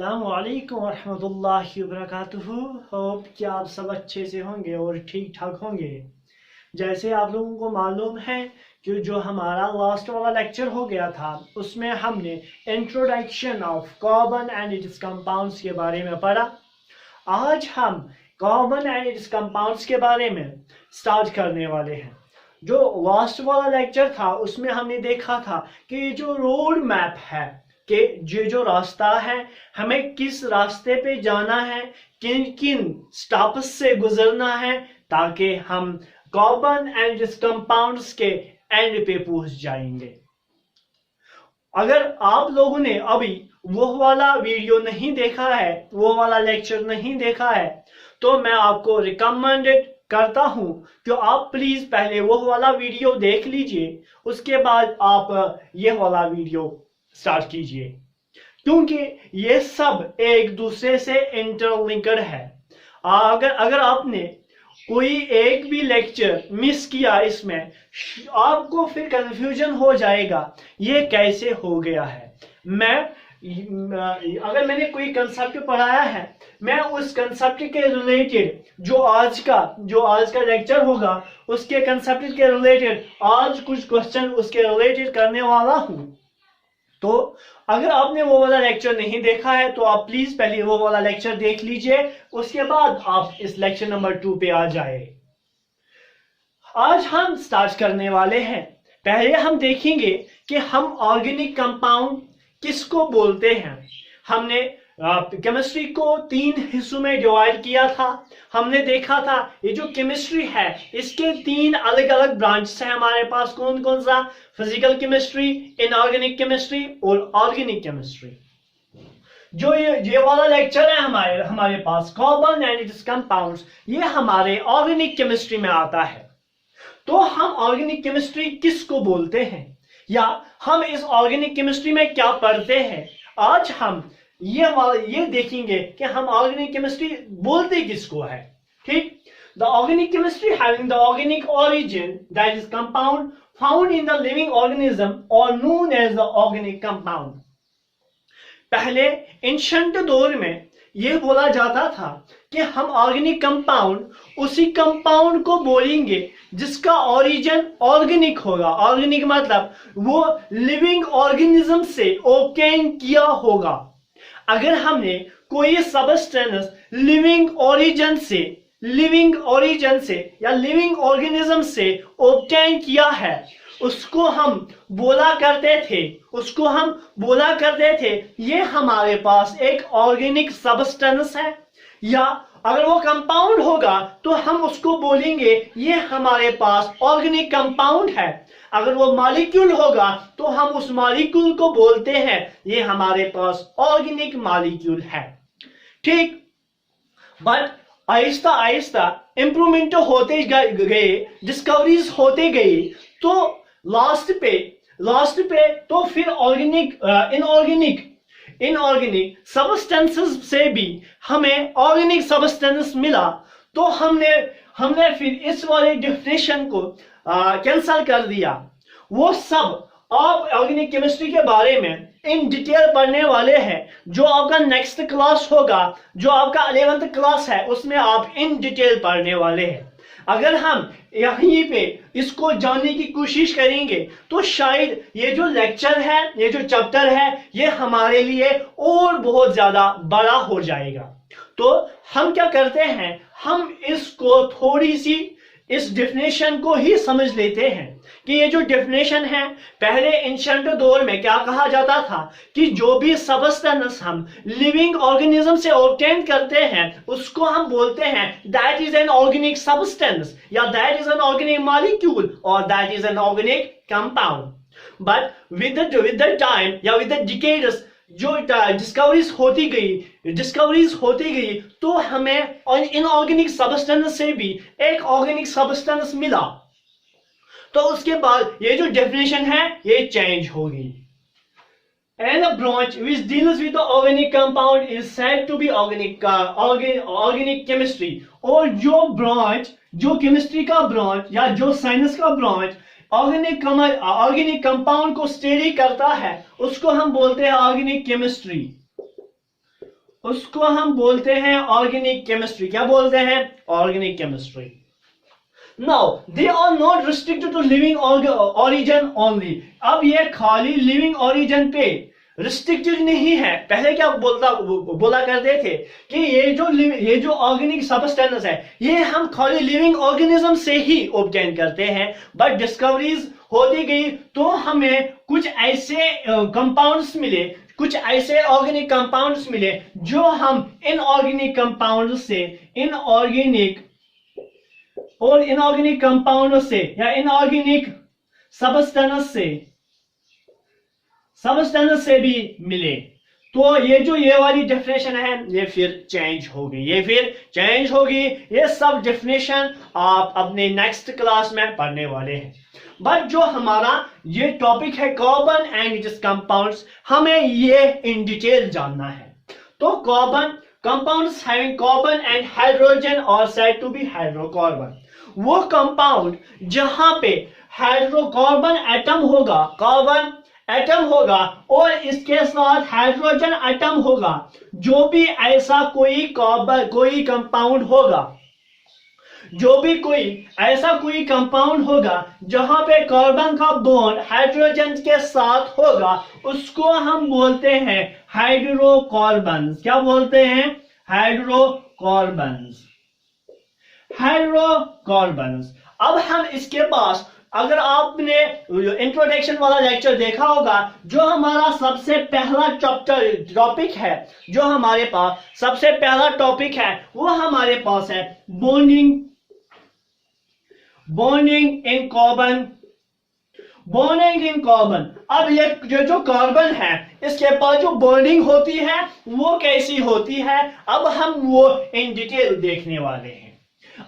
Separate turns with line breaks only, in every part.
अस्सलामु अलैकुम वरहमतुल्लाहि वबरकातुहू। होप कि आप सब अच्छे से होंगे और ठीक ठाक होंगे। जैसे आप लोगों को मालूम है कि जो हमारा लास्ट वाला लेक्चर हो गया था उसमें हमने introduction of carbon and it's compounds के बारे में पढ़ा। आज हम कार्बन एंड इट्स कंपाउंड्स के बारे में स्टार्ट करने वाले हैं। जो लास्ट वाला लेक्चर था उसमें हमने देखा था कि जो रोड मैप है कि जो रास्ता है हमें किस रास्ते पे जाना है, किन किन स्टॉप्स से गुजरना है ताकि हम कार्बन एंड इट्स कंपाउंड्स के एंड पे पहुंच जाएंगे। अगर आप लोगों ने अभी वो वाला वीडियो नहीं देखा है, वो वाला लेक्चर नहीं देखा है, तो मैं आपको रिकमेंडेड करता हूं कि आप प्लीज पहले वो वाला वीडियो देख लीजिए, उसके बाद आप ये वाला वीडियो स्टार्ट कीजिए, क्योंकि ये सब एक दूसरे से इंटरलिंक्ड है। अगर आपने कोई एक भी लेक्चर मिस किया इसमें, आपको फिर कंफ्यूजन हो जाएगा ये कैसे हो गया है। अगर मैंने कोई कंसेप्ट पढ़ाया है, मैं उस कंसेप्ट के रिलेटेड जो आज का लेक्चर होगा उसके कंसेप्ट के रिलेटेड आज कुछ क्वेश्चन उसके रिलेटेड करने वाला हूं। तो अगर आपने वो वाला लेक्चर नहीं देखा है तो आप प्लीज पहले वो वाला लेक्चर देख लीजिए, उसके बाद आप इस लेक्चर नंबर 2 पे आ जाए। आज हम स्टार्ट करने वाले हैं। पहले हम देखेंगे कि हम ऑर्गेनिक कंपाउंड किसको बोलते हैं। हमने केमिस्ट्री को 3 हिस्सों में डिवाइड किया था। हमने देखा था ये जो केमिस्ट्री है इसके 3 अलग अलग ब्रांच है हमारे पास। कौन कौन सा? फिजिकल केमिस्ट्री, इनऑर्गेनिक केमिस्ट्री और ऑर्गेनिक केमिस्ट्री। जो ये वाला लेक्चर है हमारे पास कार्बन एंड इट्स कंपाउंड्स, ये हमारे ऑर्गेनिक केमिस्ट्री में आता है। तो हम ऑर्गेनिक केमिस्ट्री किसको बोलते हैं या हम इस ऑर्गेनिक केमिस्ट्री में क्या पढ़ते हैं, आज हम ये देखेंगे कि हम ऑर्गेनिक केमिस्ट्री बोलते किसको है। ठीक, the organic chemistry having the organic origin that is compound found in the living organism और known as the organic compound. पहले एंशिएंट दौर में यह बोला जाता था कि हम ऑर्गेनिक कंपाउंड उसी कंपाउंड को बोलेंगे जिसका ओरिजिन ऑर्गेनिक होगा। ऑर्गेनिक मतलब वो लिविंग ऑर्गेनिज्म से ऑब्टेन किया होगा। अगर हमने कोई सबस्टेंस लिविंग ओरिजिन से या लिविंग ऑर्गेनिज्म से ऑब्टेन किया है, उसको हम बोला करते थे ये हमारे पास एक ऑर्गेनिक सबस्टेंस है। या अगर वो कंपाउंड होगा तो हम उसको बोलेंगे ये हमारे पास ऑर्गेनिक कंपाउंड है। अगर वो मॉलिक्यूल होगा तो हम उस मॉलिक्यूल को बोलते हैं ये हमारे पास ऑर्गेनिक मॉलिक्यूल है। ठीक, बट आहिस्ता आहिस्ता इंप्रूवमेंट होते गए, डिस्कवरीज होते गई, तो लास्ट पे तो फिर इनऑर्गेनिक सबस्टेंसेस से भी हमें ऑर्गेनिक सबस्टेंस मिला। तो हमने फिर इस वाले डेफिनेशन को कैंसल कर दिया। वो सब आप ऑर्गेनिक केमिस्ट्री के बारे में इन डिटेल पढ़ने वाले हैं। जो आपका नेक्स्ट क्लास होगा, जो आपका 11th क्लास है, उसमें आप इन डिटेल पढ़ने वाले हैं। अगर हम यहीं पे इसको जानने की कोशिश करेंगे तो शायद ये जो लेक्चर है, ये जो चैप्टर है, ये हमारे लिए और बहुत ज्यादा बड़ा हो जाएगा। तो हम क्या करते हैं, हम इसको थोड़ी सी इस डेफिनेशन को ही समझ लेते हैं कि ये जो डेफिनेशन है, पहले एंशिएंट दौर में क्या कहा जाता था कि जो भी सबस्टेंस हम लिविंग ऑर्गेनिज्म से ऑब्टेन करते हैं उसको हम बोलते हैं that is an organic substance या that is an organic molecule और that is an organic compound. But with the time या विद द डिकेड्स जो डिस्कवरीज होती गई तो हमें इनऑर्गेनिक सबस्टेंस से भी एक ऑर्गेनिक सबस्टेंस मिला। तो उसके बाद ये जो डेफिनेशन है ये चेंज होगी। And a branch which deals with the organic compound is said to be organic chemistry। और जो केमिस्ट्री का ब्रांच या जो साइंस का ब्रांच ऑर्गेनिक कंपाउंड को स्टडी करता है उसको हम बोलते हैं ऑर्गेनिक केमिस्ट्री। उसको हम बोलते हैं ऑर्गेनिक केमिस्ट्री। क्या बोलते हैं? Organic chemistry. Now they are not restricted to living origin only. अब ये खाली लिविंग origin पे रिस्ट्रिक्टेड नहीं है। पहले क्या बोला करते थे कि ये जो ऑर्गेनिक सब्सटेंस है ये हम खाली लिविंग ऑर्गेनिज्म से ही ऑब्टेन करते हैं, बट डिस्कवरीज होती गई तो हमें कुछ ऐसे कंपाउंड्स मिले, कुछ ऐसे ऑर्गेनिक कंपाउंड्स मिले जो हम इनऑर्गेनिक कंपाउंड से इनऑर्गेनिक कंपाउंड से या इनऑर्गेनिक सबस्टेंस से भी मिले। तो ये वाली डेफिनेशन है ये फिर चेंज होगी। ये सब डेफिनेशन आप अपने नेक्स्ट क्लास में पढ़ने वाले हैं। बट जो हमारा ये टॉपिक है कार्बन एंड इट्स कंपाउंड्स, हमें ये इन डिटेल जानना है। तो carbon compounds having carbon and hydrogen are said to be hydrocarbon. वो कंपाउंड जहां पे हाइड्रोकार्बन कार्बन एटम होगा और इसके साथ हाइड्रोजन एटम होगा, जो भी ऐसा कोई कंपाउंड होगा जहां पे कार्बन का बॉन्ड हाइड्रोजन के साथ होगा, उसको हम बोलते हैं हाइड्रोकार्बन्स। क्या बोलते हैं? हाइड्रोकार्बन्स। अब हम इसके पास, अगर आपने इंट्रोडक्शन वाला लेक्चर देखा होगा, जो हमारा सबसे पहला टॉपिक है, जो हमारे पास सबसे पहला टॉपिक है वो हमारे पास है बॉन्डिंग इन कार्बन। अब ये जो कार्बन है इसके पास जो बॉन्डिंग होती है वो कैसी होती है, अब हम वो इन डिटेल देखने वाले हैं।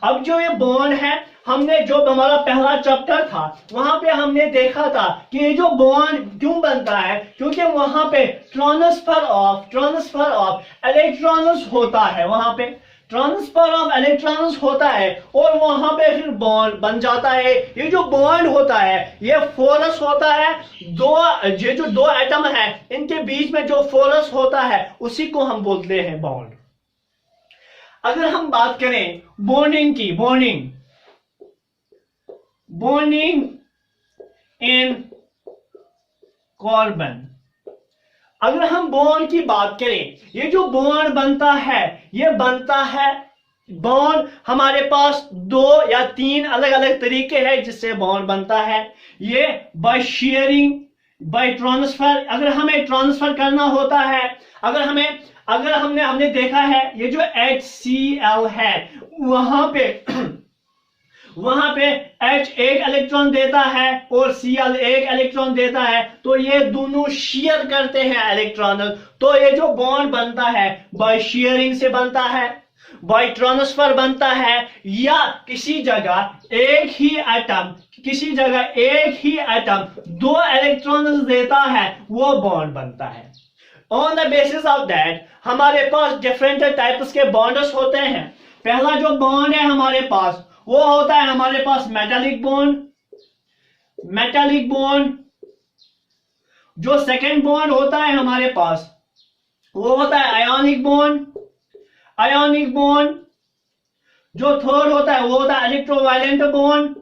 अब जो ये बॉन्ड है, हमने जो हमारा पहला चैप्टर था वहां पे हमने देखा था कि ये जो बॉन्ड क्यों बनता है, क्योंकि वहां पे ट्रांसफर ऑफ इलेक्ट्रॉन्स होता है, वहां पे ट्रांसफर ऑफ इलेक्ट्रॉन्स होता है और वहां पे फिर बॉन्ड बन जाता है। ये जो बॉन्ड होता है ये फोरस होता है, जो दो एटम है इनके बीच में जो फोरस होता है उसी को हम बोलते हैं बॉन्ड। अगर हम बात करें बॉन्डिंग की, बॉन्डिंग इन कार्बन, अगर हम बॉन्ड की बात करें, ये जो बॉन्ड बनता है ये बनता है, बॉन्ड हमारे पास 2 या 3 अलग अलग तरीके हैं जिससे बॉन्ड बनता है। ये बाय शेयरिंग, बाय ट्रांसफर, अगर हमें ट्रांसफर करना होता है, अगर हमने देखा है ये जो HCl है वहां पे H एक इलेक्ट्रॉन देता है और Cl एक इलेक्ट्रॉन देता है, तो ये दोनों शेयर करते हैं इलेक्ट्रॉन। तो ये जो बॉन्ड बनता है बाय शेयरिंग से बनता है, बाय ट्रांसफर बनता है, या किसी जगह एक ही एटम 2 इलेक्ट्रॉन्स देता है, वो बॉन्ड बनता है। On the basis of that हमारे पास डिफरेंट टाइप्स के बॉन्ड्स होते हैं। पहला जो बॉन्ड है हमारे पास वो होता है हमारे पास मेटालिक बॉन्ड। जो सेकंड बॉन्ड होता है हमारे पास वो होता है आयोनिक बॉन्ड। जो थर्ड होता है वो होता है इलेक्ट्रोवैलेंट बॉन्ड,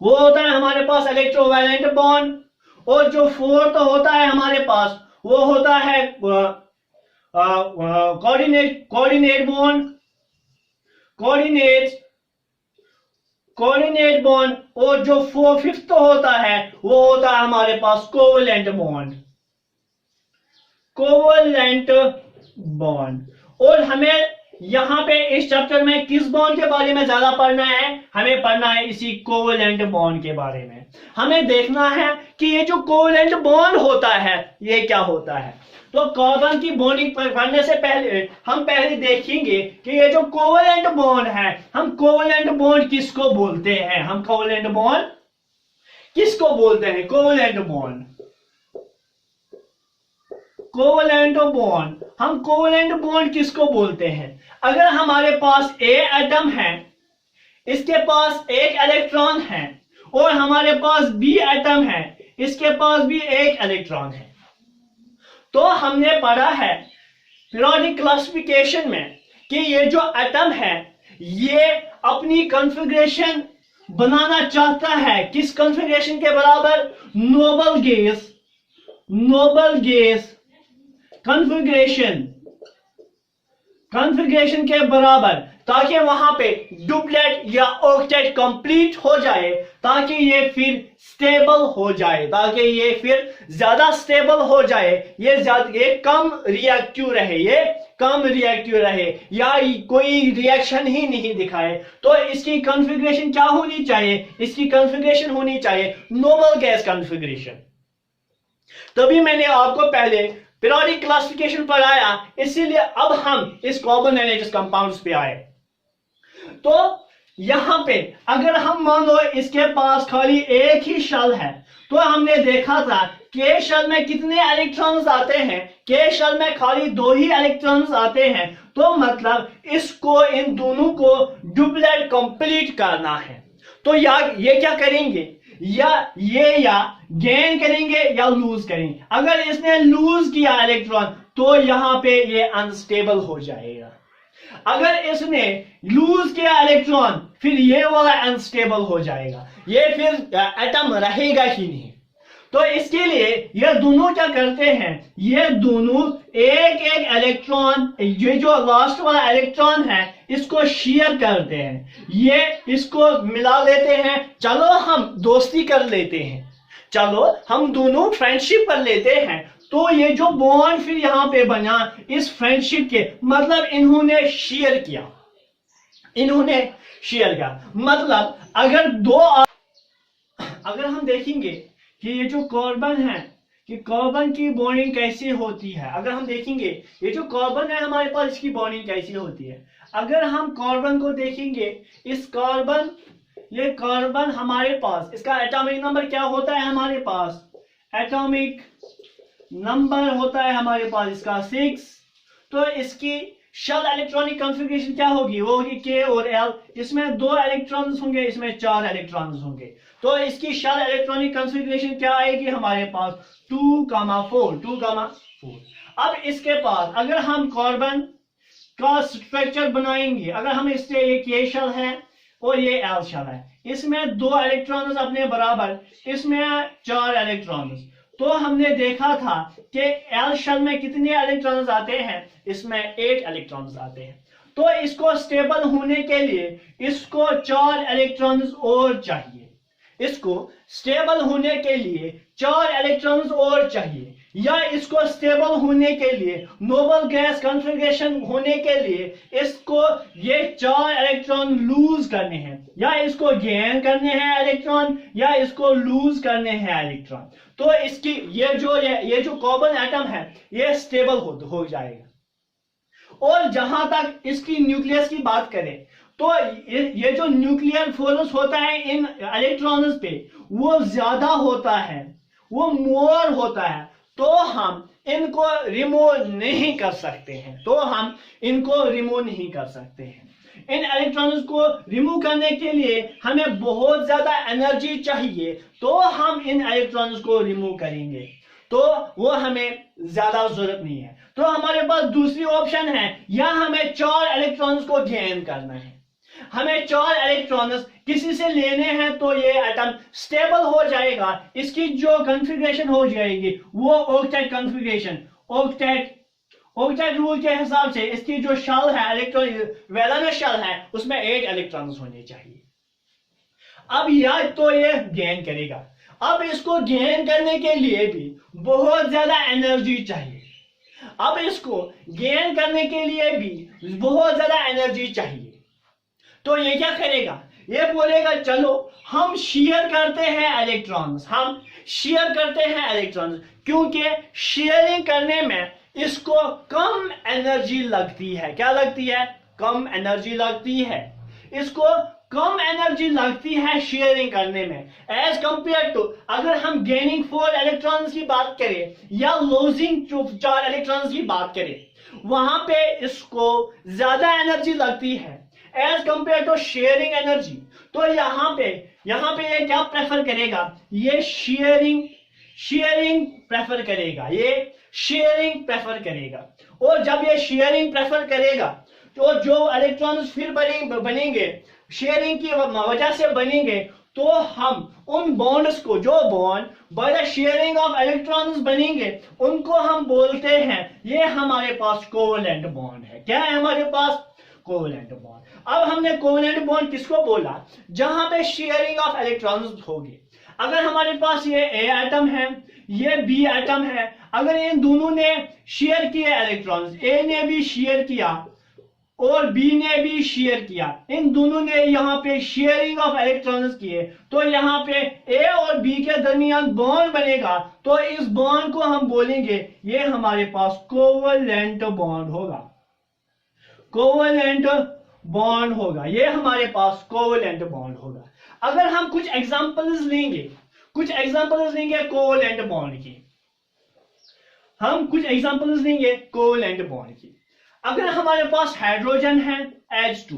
वो होता है हमारे पास इलेक्ट्रोवैलेंट बॉन्ड। और जो फोर्थ होता है हमारे पास वो होता है कोऑर्डिनेट बॉन्ड। और जो फिफ्थ होता है वो होता है हमारे पास कोवलेंट बॉन्ड। और हमें यहां पे इस चैप्टर में किस बॉन्ड के बारे में ज्यादा पढ़ना है? हमें पढ़ना है इसी कोवलेंट बॉन्ड के बारे में। हमें देखना है कि ये जो कोवलेंट बॉन्ड होता है ये क्या होता है। तो कार्बन की बॉन्डिंग पढ़ने से पहले हम पहले देखेंगे कि ये जो कोवलेंट बॉन्ड है, हम कोवलेंट बॉन्ड किसको बोलते हैं? हम कोवलेंट बॉन्ड किसको बोलते हैं? अगर हमारे पास A एटम है, इसके पास एक इलेक्ट्रॉन है, और हमारे पास B एटम है, इसके पास भी एक इलेक्ट्रॉन है। तो हमने पढ़ा है पीरियोडिक क्लासिफिकेशन में कि ये जो एटम है ये अपनी कॉन्फ़िगरेशन बनाना चाहता है, किस कॉन्फ़िगरेशन के बराबर? नोबल गैस कॉन्फ़िगरेशन के बराबर, ताकि वहां पे डुप्लेट या ऑक्टेट कंप्लीट हो जाए, ताकि ये फिर स्टेबल हो जाए, ताकि ये फिर ज्यादा स्टेबल हो जाए, ये कम रिएक्टिव रहे या कोई रिएक्शन ही नहीं दिखाए। तो इसकी कॉन्फ़िगरेशन क्या होनी चाहिए? इसकी कॉन्फ़िगरेशन होनी चाहिए नोबल गैस कॉन्फ़िगरेशन। तभी मैंने आपको पहले पीरियोडिक क्लासिफिकेशन पढ़ाया, इसीलिए अब हम इस कार्बन एनालिटिस कंपाउंड्स पे आए। तो यहां पे अगर हम मान लो इसके पास खाली एक ही शेल है, तो हमने देखा था के शेल में कितने इलेक्ट्रॉन्स आते हैं? के शेल में खाली 2 ही इलेक्ट्रॉन्स आते हैं। तो मतलब इसको इन दोनों को डुप्लेट कंप्लीट करना है। तो ये क्या करेंगे? या गेन करेंगे या लूज करेंगे। अगर इसने लूज किया इलेक्ट्रॉन तो यहां पे ये अनस्टेबल हो जाएगा। अगर इसने लूज किया इलेक्ट्रॉन फिर ये वाला अनस्टेबल हो जाएगा, ये फिर एटम रहेगा ही नहीं। तो इसके लिए ये दोनों क्या करते हैं? ये दोनों एक इलेक्ट्रॉन, ये जो लास्ट वाला इलेक्ट्रॉन है इसको शेयर करते हैं, ये इसको मिला लेते हैं। चलो हम दोस्ती कर लेते हैं, चलो हम दोनों फ्रेंडशिप कर लेते हैं। तो ये जो बॉन्ड फिर यहां पे बना इस फ्रेंडशिप के, मतलब इन्होंने शेयर किया, मतलब अगर हम देखेंगे कि ये जो कार्बन है कि कार्बन की बॉन्डिंग कैसी होती है, अगर हम देखेंगे ये जो कार्बन है हमारे पास, इसकी बॉन्डिंग कैसी होती है। अगर हम कार्बन को देखेंगे, ये कार्बन हमारे पास, इसका एटॉमिक नंबर क्या होता है? हमारे पास एटॉमिक नंबर होता है हमारे पास इसका 6। तो इसकी शेल इलेक्ट्रॉनिक कॉन्फ़िगरेशन क्या होगी? वो होगी K और L। इसमें 2 इलेक्ट्रॉन्स होंगे, इसमें 4 इलेक्ट्रॉन्स होंगे। तो इसकी शेल इलेक्ट्रॉनिक कॉन्फ़िगरेशन क्या आएगी हमारे पास? 2,4। अब इसके पास अगर हम कार्बन का स्ट्रक्चर बनाएंगे, अगर हम इससे एक ये शेल है और ये L शेल है, इसमें 2 इलेक्ट्रॉन्स अपने बराबर, इसमें 4 इलेक्ट्रॉन्स। तो हमने देखा था कि L शेल में कितने इलेक्ट्रॉन्स आते हैं? इसमें 8 इलेक्ट्रॉन्स आते हैं। तो इसको स्टेबल होने के लिए इसको 4 इलेक्ट्रॉन्स और चाहिए, इसको स्टेबल होने के लिए 4 इलेक्ट्रॉन्स और चाहिए, या इसको स्टेबल होने के लिए, नोबल गैस कॉन्फ़िगरेशन होने के लिए इसको ये 4 इलेक्ट्रॉन लूज करने हैं, या इसको गेन करने हैं इलेक्ट्रॉन, या इसको लूज करने हैं इलेक्ट्रॉन। तो इसकी ये जो कार्बन एटम है ये स्टेबल हो जाएगा। और जहां तक इसकी न्यूक्लियस की बात करें तो ये जो न्यूक्लियर फोर्स होता है इन इलेक्ट्रॉन्स पे वो ज्यादा होता है, वो मोर होता है। तो हम इनको रिमूव नहीं कर सकते हैं, इन इलेक्ट्रॉन्स को रिमूव करने के लिए हमें बहुत ज्यादा एनर्जी चाहिए। तो हम इन इलेक्ट्रॉन्स को रिमूव करेंगे, तो वो हमें ज्यादा जरूरत नहीं है। तो हमारे पास दूसरी ऑप्शन है, या हमें 4 इलेक्ट्रॉन्स को गेन करना है, हमें 4 इलेक्ट्रॉन्स किसी से लेने हैं, तो ये एटम स्टेबल हो जाएगा। इसकी जो कॉन्फ़िगरेशन हो जाएगी वो ऑक्टेट कॉन्फ़िगरेशन, ऑक्टेट रूल के हिसाब से इसकी जो शेल है, इलेक्ट्रॉन वैलेंस शेल है, उसमें 8 इलेक्ट्रॉन्स होने चाहिए। अब या तो ये गेन करेगा, अब इसको गेन करने के लिए भी बहुत ज्यादा एनर्जी चाहिए, अब इसको गेन करने के लिए भी बहुत ज्यादा एनर्जी चाहिए। तो ये क्या करेगा? ये बोलेगा चलो हम शेयर करते हैं इलेक्ट्रॉन्स, क्योंकि शेयरिंग करने में इसको कम एनर्जी लगती है। क्या लगती है? कम एनर्जी लगती है, इसको कम एनर्जी लगती है शेयरिंग करने में, एज कंपेयर टू अगर हम गेनिंग 4 इलेक्ट्रॉन्स की बात करें या लूजिंग 4 इलेक्ट्रॉन्स की बात करें, वहां पे इसको ज्यादा एनर्जी लगती है as compare to sharing energy. तो यहाँ पे ये क्या प्रेफर करेगा? ये शेयरिंग शेयरिंग प्रेफर करेगा, ये शेयरिंग प्रेफर करेगा। और जब ये शेयरिंग प्रेफर करेगा तो जो इलेक्ट्रॉन्स फिर बनेंगे शेयरिंग की वजह से बनेंगे, तो हम उन बॉन्ड्स को, जो bond by the sharing of electrons बनेंगे, उनको हम बोलते हैं, ये हमारे पास कोवेलेंट बॉन्ड है। क्या है हमारे पास? Covalent bond. अब हमने कोवेलेंट बॉन्ड किसको बोला? जहां पे शेयरिंग ऑफ इलेक्ट्रॉन्स होगी। अगर हमारे पास ये ए एटम है, ये बी एटम है, अगर इन दोनों ने शेयर किए इलेक्ट्रॉन्स, ए ने भी शेयर किया और बी ने भी शेयर किया, इन दोनों ने यहाँ पे शेयरिंग ऑफ इलेक्ट्रॉन्स किए, तो यहाँ पे ए और बी के दरमियान बॉन्ड बनेगा। तो इस बॉन्ड को हम बोलेंगे ये हमारे पास कोवेलेंट बॉन्ड होगा। कोवेलेंट बॉन्ड होगा, ये हमारे पास कोवेलेंट बॉन्ड होगा। अगर हम कुछ एग्जांपल्स लेंगे कोवेलेंट बॉन्ड की, हम कुछ एग्जांपल्स लेंगे कोवेलेंट बॉन्ड की। अगर हमारे पास हाइड्रोजन है H2,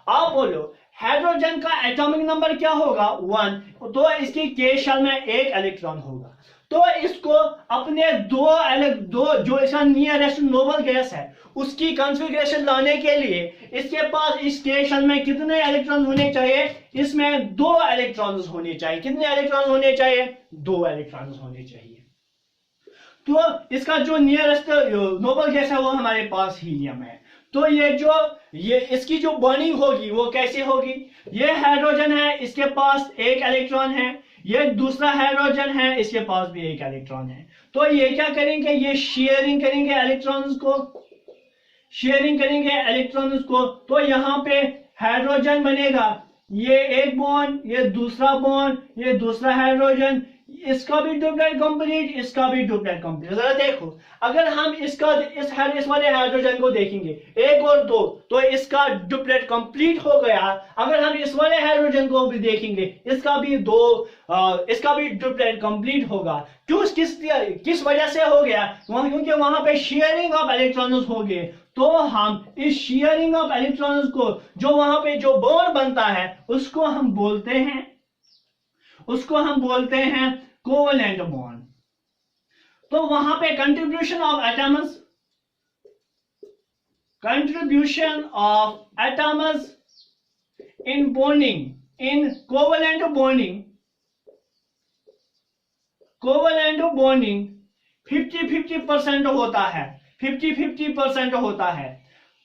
आप बोलो हाइड्रोजन का एटॉमिक नंबर क्या होगा? 1, तो इसकी के शेल में एक इलेक्ट्रॉन होगा। तो इसको अपने दो जो इसका नियरेस्ट नोबल गैस है उसकी कॉन्फ़िगरेशन लाने के लिए इसके पास इस के शेल में कितने इलेक्ट्रॉन होने चाहिए? इसमें 2 इलेक्ट्रॉन होने चाहिए। कितने इलेक्ट्रॉन होने चाहिए? 2 इलेक्ट्रॉन होने चाहिए। तो इसका जो नियरेस्ट नोबल गैस है वो हमारे पास हीलियम है। तो ये इसकी जो बॉन्डिंग होगी वो कैसे होगी? ये हाइड्रोजन है, इसके पास एक इलेक्ट्रॉन है, ये दूसरा हाइड्रोजन है, इसके पास भी एक इलेक्ट्रॉन है। तो ये क्या करेंगे? ये शेयरिंग करेंगे इलेक्ट्रॉन्स को, तो यहाँ पे हाइड्रोजन बनेगा, ये एक बॉन्ड, ये दूसरा बॉन्ड, ये दूसरा हाइड्रोजन, इसका भी डुप्लेट कंप्लीट, इसका भी डुप्लेट कंप्लीट। जरा देखो, अगर हम इस वाले हाइड्रोजन को देखेंगे 1 और 2, तो इसका डुप्लेट कंप्लीट हो गया। अगर हम इस वाले हाइड्रोजन को भी देखेंगे, इसका भी डुप्लेट कंप्लीट होगा। किस वजह से हो गया? क्योंकि वहां पे शेयरिंग ऑफ इलेक्ट्रॉन्स हो गए। तो हम इस शेयरिंग ऑफ इलेक्ट्रॉन्स को, जो वहां पे जो बॉन्ड बनता है, उसको हम बोलते हैं कोवेलेंट बॉन्ड। तो वहां पे contribution of atoms in bonding, in covalent bonding 50-50% होता है। 50-50% होता है।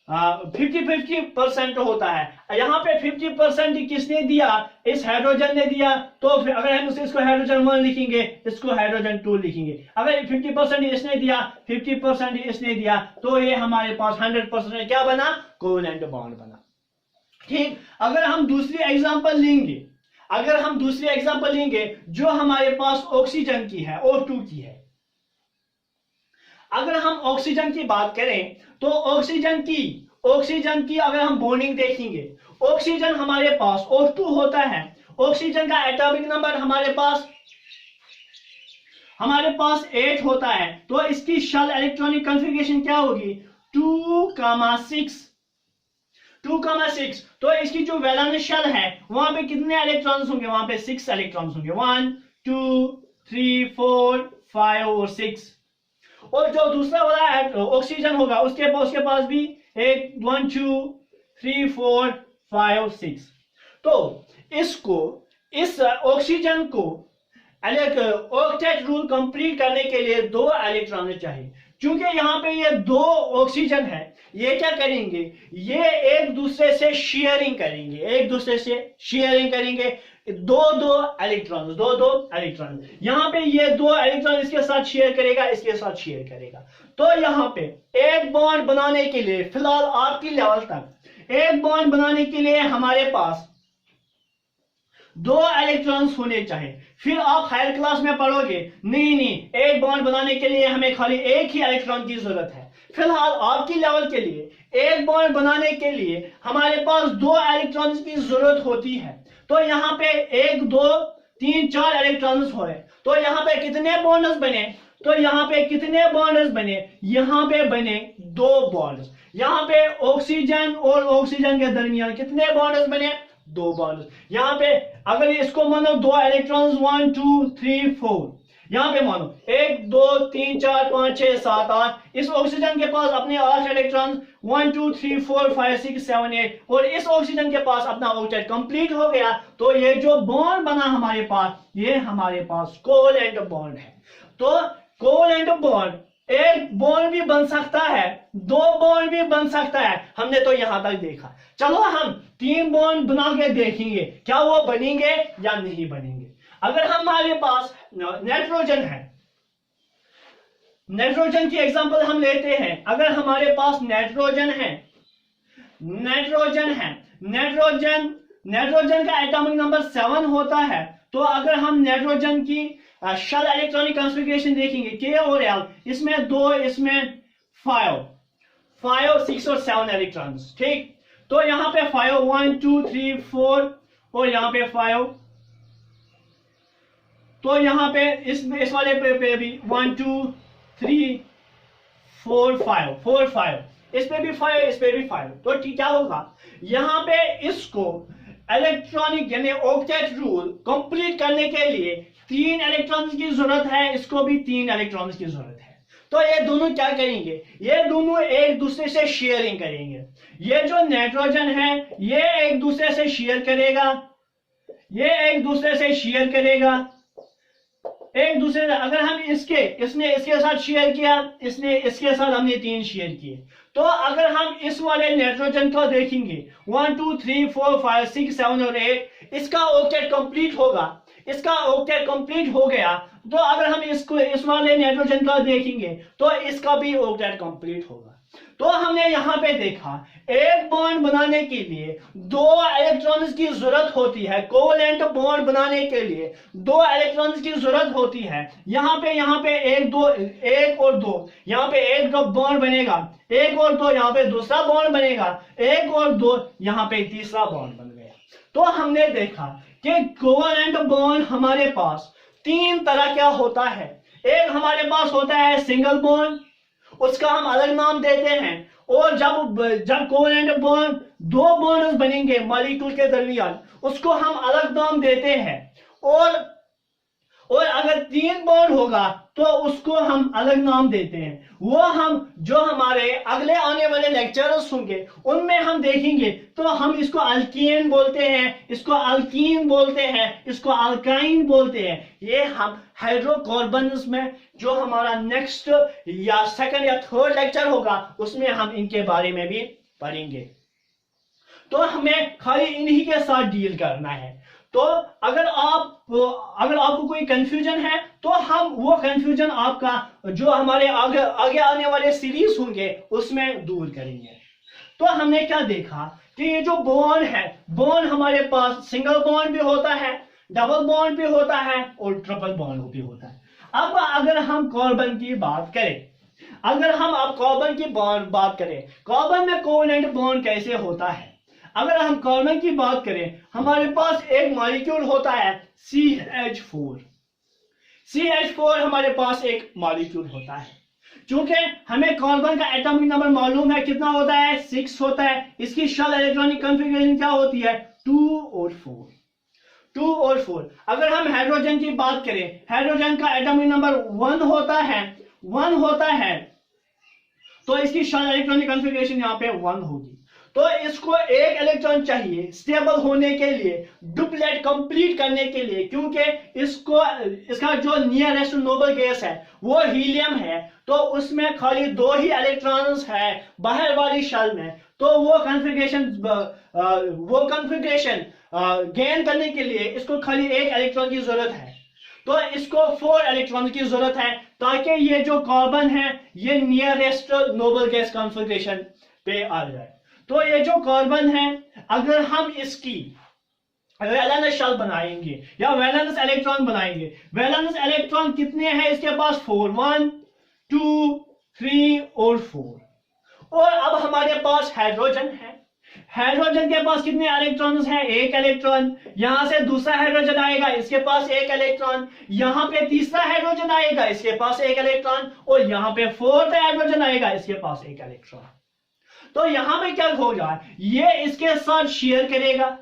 50-50% होता है। यहाँ पे 50% किसने दिया? इस हाइड्रोजन ने दिया। तो अगर हम इसको हाइड्रोजन 1 लिखेंगे, इसको हाइड्रोजन 2 लिखेंगे। अगर 50% इसने दिया, 50% इसने दिया, तो ये हमारे पास 100% क्या बना? कोवेलेंट बॉन्ड बना। ठीक। अगर हम दूसरी एग्जांपल लेंगे, जो हमारे पास ऑक्सीजन की है, O2 की है। अगर हम ऑक्सीजन की बात करें, तो ऑक्सीजन की अगर हम बॉन्डिंग देखेंगे, ऑक्सीजन हमारे पास O2 होता है। ऑक्सीजन का एटॉमिक नंबर हमारे पास 8 होता है। तो इसकी शेल इलेक्ट्रॉनिक कॉन्फ़िगरेशन क्या होगी? 2,6। तो इसकी जो वैलेंस शेल है वहां पे कितने इलेक्ट्रॉन्स होंगे? वहां पे 6 इलेक्ट्रॉन्स होंगे। 1 2 3 4 5 और 6। और जो दूसरा वाला ऑक्सीजन होगा उसके पास भी 1 2 3 4 5 6। तो इस ऑक्सीजन को ऑक्टेट रूल कंप्लीट करने के लिए 2 इलेक्ट्रॉन चाहिए। क्योंकि यहाँ पे ये 2 ऑक्सीजन है, ये क्या करेंगे? ये एक दूसरे से शेयरिंग करेंगे। 2 इलेक्ट्रॉन। यहाँ पे ये 2 इलेक्ट्रॉन इसके साथ शेयर करेगा, तो यहाँ पे एक बॉन्ड बनाने के लिए, फिलहाल आपकी लेवल तक एक बॉन्ड बनाने के लिए हमारे पास 2 इलेक्ट्रॉन्स होने चाहिए। फिर आप हायर क्लास में पढ़ोगे, नहीं, एक बॉन्ड बनाने के लिए हमें खाली एक ही इलेक्ट्रॉन की जरूरत है। फिलहाल आपकी लेवल के लिए एक बॉन्ड बनाने के लिए हमारे पास 2 इलेक्ट्रॉन्स की जरूरत होती है। तो यहाँ पे 1 2 3 4 इलेक्ट्रॉन्स हो रहे, तो यहाँ पे कितने बॉन्ड्स बने? तो यहाँ पे कितने बॉन्ड्स बने? यहाँ पे बने 2 बॉन्ड्स। यहाँ पे ऑक्सीजन और ऑक्सीजन के दरमियान कितने बॉन्ड्स बने? 2 बॉन्ड्स। यहाँ पे अगर इसको मानो 2 इलेक्ट्रॉन्स 1 2 3 4, यहाँ पे मानो 1 2 3 4 5 6 7 8, इस ऑक्सीजन के पास अपने 8 इलेक्ट्रॉन 1 2 3 4 5 6 7 8, और इस ऑक्सीजन के पास अपना ऑक्टेट कंप्लीट हो गया। तो ये जो बॉन्ड बना हमारे पास, ये हमारे पास कोवेलेंट बॉन्ड है। तो कोवेलेंट बॉन्ड, एक बॉन्ड भी बन सकता है, दो बॉन्ड भी बन सकता है, हमने तो यहां तक देखा। चलो हम 3 बॉन्ड बना के देखेंगे क्या वो बनेंगे या नहीं बनेंगे। अगर हमारे पास नाइट्रोजन है, नाइट्रोजन की एग्जांपल हम लेते हैं। अगर हमारे पास नाइट्रोजन है, नाइट्रोजन का एटॉमिक नंबर 7 होता है। तो अगर हम नाइट्रोजन की शेल इलेक्ट्रॉनिक कॉन्फ़िगरेशन देखेंगे K और L, इसमें 2, इसमें 5 6 और 7 इलेक्ट्रॉन्स, ठीक। तो यहां पे 5 1 2 3 4 और यहां पे 5, तो यहां पे इस वाले पे भी 1 2 3 4 5, इस पे भी 5, इस पे भी 5। तो क्या होगा, यहां पे इसको इलेक्ट्रॉनिक यानी ऑक्टेट रूल कंप्लीट करने के लिए 3 इलेक्ट्रॉन्स की जरूरत है, इसको भी 3 इलेक्ट्रॉन्स की जरूरत है। तो ये दोनों क्या करेंगे, ये दोनों एक दूसरे से शेयरिंग करेंगे। ये जो नाइट्रोजन है ये एक दूसरे से शेयर करेगा, ये एक दूसरे से शेयर करेगा, एक दूसरे से। अगर हम इसने इसके साथ शेयर किया, इसने इसके साथ, हमने 3 शेयर किए। तो अगर हम इस वाले नाइट्रोजन को देखेंगे 1 2 3 4 5 6 7 और 8, इसका ऑक्टेट कंप्लीट होगा, इसका ऑक्टेट कंप्लीट हो गया। तो अगर हम इसको इस वाले नाइट्रोजन को देखेंगे तो इसका भी ऑक्टेट कंप्लीट होगा। तो हमने यहां पे देखा एक बॉन्ड बनाने के लिए 2 इलेक्ट्रॉन्स की जरूरत होती है। कोवेलेंट बॉन्ड बनाने के लिए 2 इलेक्ट्रॉन्स की जरूरत होती है। यहां पे 1 और 2, यहां पे एक बॉन्ड बनेगा, 1 और 2 यहां पे दूसरा बॉन्ड बनेगा, 1 और 2 यहां पे तीसरा बॉन्ड बन गया। तो हमने देखा कि कोवेलेंट बॉन्ड हमारे पास 3 तरह का होता है। एक हमारे पास होता है सिंगल बॉन्ड, उसका हम अलग नाम देते हैं। और जब कोवेलेंट बॉन्ड 2 बॉन्ड्स बनेंगे मॉलिक्यूल के दरमियान, उसको हम अलग नाम देते हैं। और अगर 3 बॉन्ड होगा तो उसको हम अलग नाम देते हैं। वो हम जो हमारे अगले आने वाले लेक्चर्स होंगे उनमें हम देखेंगे। तो हम इसको अल्कीन बोलते हैं, इसको अल्कीन बोलते हैं, इसको अल्काइन बोलते हैं। ये हम हाइड्रोकार्बन्स में जो हमारा नेक्स्ट या सेकंड या थर्ड लेक्चर होगा उसमें हम इनके बारे में भी पढ़ेंगे। तो हमें खाली इन्हीं के साथ डील करना है। तो अगर आपको कोई कंफ्यूजन है तो हम वो कंफ्यूजन आपका जो हमारे आगे आने वाले सीरीज होंगे उसमें दूर करेंगे। तो हमने क्या देखा कि ये जो बॉन्ड है, बॉन्ड हमारे पास सिंगल बॉन्ड भी होता है, डबल बॉन्ड भी होता है और ट्रिपल बॉन्ड भी होता है। अब अगर हम कार्बन की बात करें, कार्बन में कोवेलेंट बॉन्ड कैसे होता है। अगर हम कार्बन की बात करें, हमारे पास एक मॉलिक्यूल होता है CH4 हमारे पास एक मॉलिक्यूल होता है। चूंकि हमें कार्बन का एटॉमिक नंबर मालूम है, कितना होता है, 6 होता है। इसकी शेल इलेक्ट्रॉनिक कॉन्फ़िगरेशन क्या होती है, 2 और 4। अगर हम हाइड्रोजन की बात करें, हाइड्रोजन का एटॉमिक नंबर 1 होता है, तो इसकी शेल इलेक्ट्रॉनिक कॉन्फ़िगरेशन यहाँ पे 1 होगी। तो इसको एक इलेक्ट्रॉन चाहिए स्टेबल होने के लिए, डुप्लेट कंप्लीट करने के लिए, क्योंकि इसका जो नियरेस्ट नोबल गैस है वो हीलियम है। तो उसमें खाली 2 ही इलेक्ट्रॉन्स है बाहर वाली शेल में। तो वो कॉन्फ़िगरेशन गेन करने के लिए इसको खाली एक इलेक्ट्रॉन की जरूरत है। तो इसको 4 इलेक्ट्रॉन की जरूरत है ताकि ये जो कार्बन है ये नियरेस्ट नोबल गैस कॉन्फ़िगरेशन पे आ जाए। तो ये जो कार्बन है, अगर हम इसकी वैलेंस शेल बनाएंगे या वैलेंस इलेक्ट्रॉन बनाएंगे, वैलेंस इलेक्ट्रॉन कितने हैं इसके पास, 4, 1 2 3 और 4। और अब हमारे पास हाइड्रोजन है, हाइड्रोजन के पास कितने इलेक्ट्रॉन्स हैं, 1 इलेक्ट्रॉन। यहां से दूसरा हाइड्रोजन आएगा, इसके पास 1 इलेक्ट्रॉन। यहां पे तीसरा हाइड्रोजन आएगा, इसके पास 1 इलेक्ट्रॉन। और यहां पे 4th हाइड्रोजन आएगा, इसके पास 1 इलेक्ट्रॉन। तो यहां पे क्या होगा, ये इसके साथ शेयर करेगा,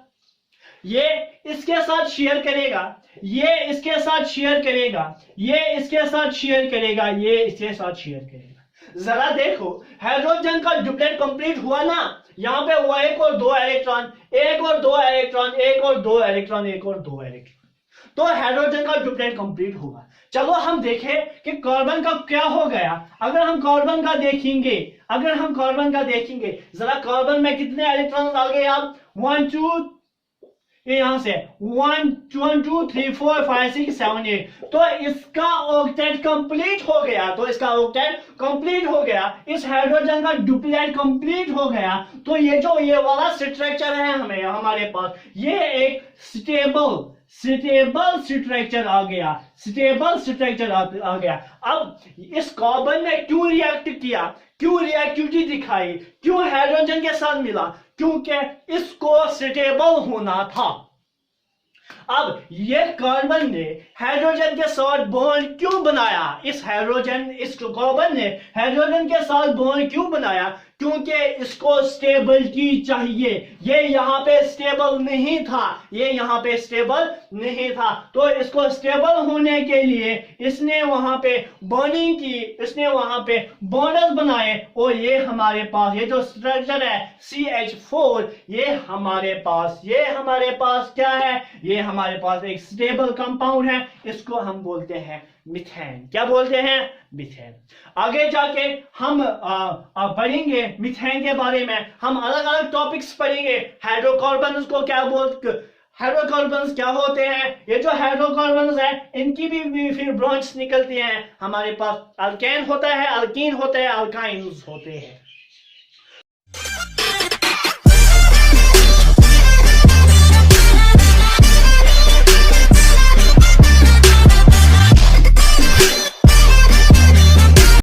ये इसके साथ शेयर करेगा, ये इसके साथ शेयर करेगा, ये इसके साथ शेयर करेगा, ये इसके साथ शेयर करेगा। जरा देखो हाइड्रोजन का डुप्लेट कंप्लीट हुआ ना, यहां पे हुआ एक और दो इलेक्ट्रॉन, एक और दो इलेक्ट्रॉन, एक और दो इलेक्ट्रॉन, एक और दो इलेक्ट्रॉन, तो हाइड्रोजन का डुप्लेट कंप्लीट होगा। चलो हम देखें कि कार्बन का क्या हो गया। अगर हम कार्बन का देखेंगे, अगर हम कार्बन का देखेंगे, जरा कार्बन में कितने इलेक्ट्रॉन आ गए आप, 1 2, ये यहां से 1 2 3 4 5 6 7 8, तो इसका ऑक्टेट कंप्लीट हो गया, तो इसका ऑक्टेट कंप्लीट हो गया, इस हाइड्रोजन का डुप्लेट कंप्लीट हो गया। तो ये जो ये वाला स्ट्रक्चर है हमें हमारे पास, ये एक स्टेबल स्ट्रक्चर आ गया, स्टेबल स्ट्रक्चर आ गया। अब इस कार्बन ने क्यों रिएक्ट किया, क्यों रिएक्टिविटी दिखाई, क्यों हाइड्रोजन के साथ मिला, क्योंकि इसको स्टेबल होना था। अब ये कार्बन ने हाइड्रोजन के साथ बॉन्ड क्यों बनाया, इस कार्बन ने हाइड्रोजन के साथ बॉन्ड क्यों बनाया, क्योंकि इसको स्टेबिलिटी चाहिए। ये यहां पे स्टेबल नहीं था, ये यहां पे स्टेबल नहीं था, तो इसको स्टेबल होने के लिए इसने वहां पे बॉन्डिंग की, इसने वहां पे बॉन्ड्स बनाए, और ये हमारे पास ये जो स्ट्रक्चर है CH4, ये हमारे पास क्या है, ये हमारे पास एक स्टेबल कंपाउंड है, इसको हम बोलते हैं मीथेन। क्या बोलते हैं, मीथेन। आगे जाके हम पढ़ेंगे मीथेन के बारे में, हम अलग अलग टॉपिक्स पढ़ेंगे। हाइड्रोकार्बन्स को क्या बोलते, हाइड्रोकार्बन्स क्या होते हैं, ये जो हाइड्रोकार्बन्स है इनकी भी फिर ब्रांच निकलती हैं। हमारे पास अल्केन होता है, अल्कीन होता है, अल्काइन्स होते हैं।